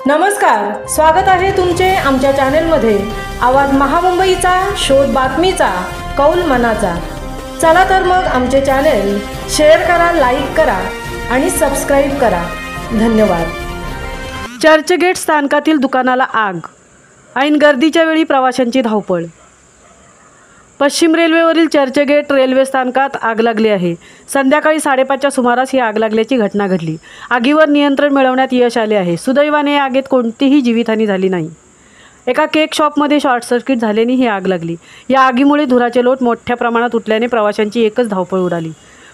नमस्कार, स्वागत आहे तुमचे आमच्या चॅनलमध्ये। आवाज महामुंबईचा, शोध बातमीचा, कौल मनाचा। चला तर मग आमचे चॅनल शेअर करा, लाईक करा आणि सबस्क्राइब करा। धन्यवाद। चर्चगेट स्थानकातील दुकानाला आग, ऐन गर्दीच्या वेळी प्रवाशांची धावपळ। पश्चिम रेल्वेवरील चर्चगेट रेल्वे स्थानकात आग लागली आहे। संध्याकाळी 5:30च्या सुमारास ही आग लागल्याची घटना घडली। आगीवर नियंत्रण मिळवण्यात यश आले आहे। सुदैवाने या आगीत कोणतीही जीवितहानी झाली नाही। एका केक शॉपमध्ये शॉर्ट सर्किट झाल्याने ही आग लागली। या आगीमुळे धुराचे लोट मोठ्या प्रमाणात उठल्याने प्रवाशांची एकच धावपळ उडाली।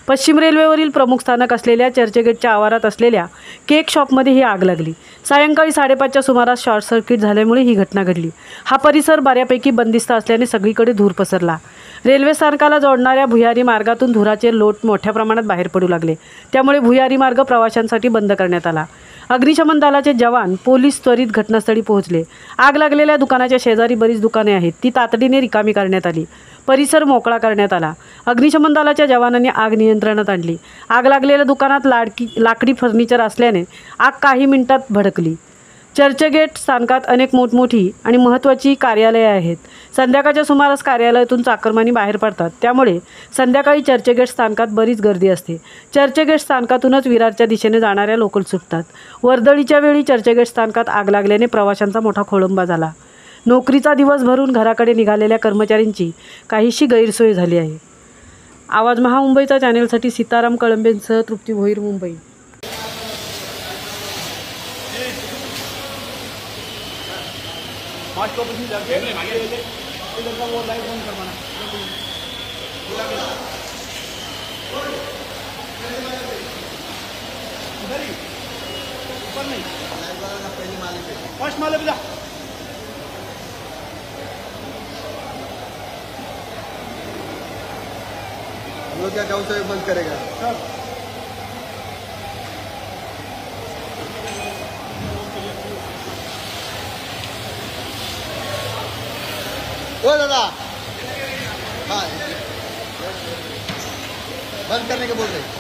पश्चिम रेल्वेवरील प्रमुख स्थानक असलेल्या चर्चगेटच्या आवारात असलेल्या केक शॉपमध्ये ही आग लागली। सायंकाळी 5:30च्या सुमारास शॉर्ट सर्किट झाल्यामुळे ही घटना घडली। हा परिसर बऱ्यापैकी बंदिस्त असल्याने सगळीकडे धूर पसरला। रेल्वे स्थानकाला जोडणाऱ्या भुयारी मार्गातून धुराचे लोट मोठ्या प्रमाणात बाहेर पडू लागले। त्यामुळे भुयारी मार्ग प्रवाशांसाठी बंद करण्यात आला। अग्निशमन दलाचे जवान, पोलीस त्वरित घटनास्थळी पोहोचले। आग लागलेल्या दुकानाच्या शेजारी बरीच दुकाने आहेत, ती तातडीने रिकामी करण्यात आली। परिसर मोकळा करण्यात आला। अग्निशमन दलाच्या जवानांनी आग नियंत्रणात आणली। आग लागलेल्या दुकानात लाकडी फर्निचर असल्याने आग काही मिनिटात भडकली। चर्चगेट स्थानकात अनेक मोठमोठी आणि महत्त्वाची कार्यालये आहेत। संध्याकाळच्या सुमारास कार्यालयातून चाकरमानी बाहेर पडतात, त्यामुळे संध्याकाळी चर्चगेट स्थानकात बरीच गर्दी असते। चर्चगेट स्थानकातूनच विरारच्या दिशेने जाणाऱ्या लोकल सुटतात। वर्दळीच्या वेळी चर्चगेट स्थानकात आग लागल्याने प्रवाशांचा मोठा खोळंबा झाला। नोकरीचा दिवस भरून घराकडे निघालेल्या कर्मचाऱ्यांची काहीशी गैरसोय झाली आहे। आवाज महामुंबईचा चॅनलसाठी सीताराम कळंबेंसह तृप्ती भोईर, मुंबई। हम लोग क्या गाँव से बंद करेगा ओ दादा, हाँ बंद करने के बोल रहे।